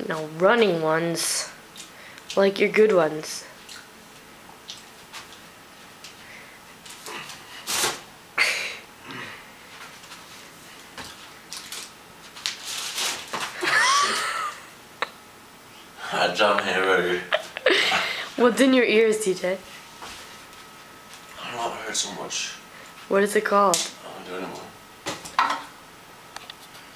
No, running ones. Like your good ones. Hot drum hamburger. What's in your ears, TJ? I don't know, it hurts so much. What is it called? I don't do it anymore.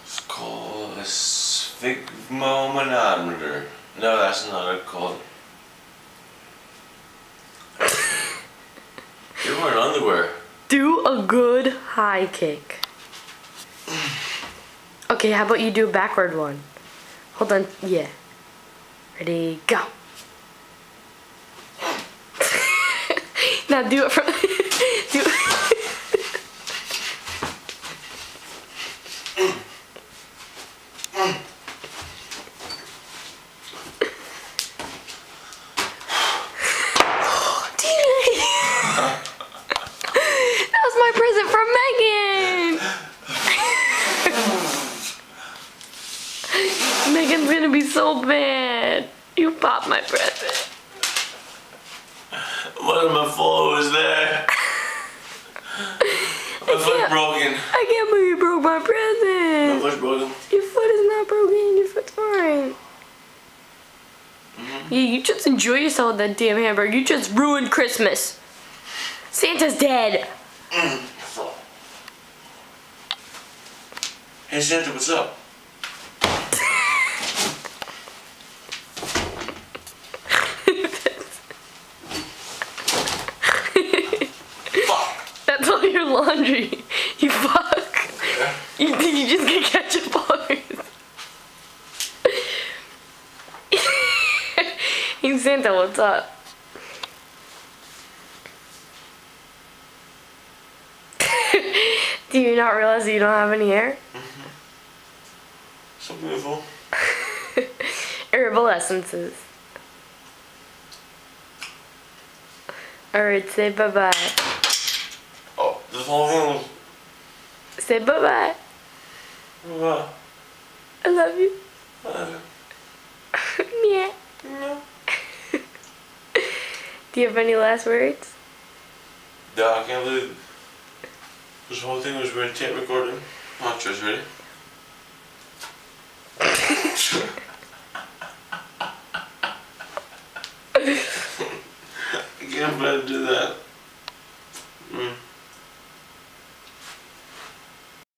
It's called a sphygmomanometer. No, that's not it called. You're wearing underwear. Do a good high kick. Okay, how about you do a backward one? Hold on, yeah. Ready, go. Now do it from, do it. That was my present from Megan. Megan's gonna be so bad. You popped my present. One of my followers there. My foot's broken. I can't believe you broke my present. My foot's broken. Your foot is not broken. Your foot's fine. Yeah, you just enjoy yourself with that damn hamburger. You just ruined Christmas. Santa's dead. Hey Santa, what's up? That's all your laundry. You fuck. You think you just get ketchup on it? Hey Santa, what's up? Do you not realize that you don't have any hair? So beautiful. Herbal essences. Alright, say bye-bye. Oh, this whole thing was... Say bye-bye. I love you. Yeah. No. Do you have any last words? Yeah, I can't believe this whole thing was really tape recording. Oh, just ready? I can't believe I do that.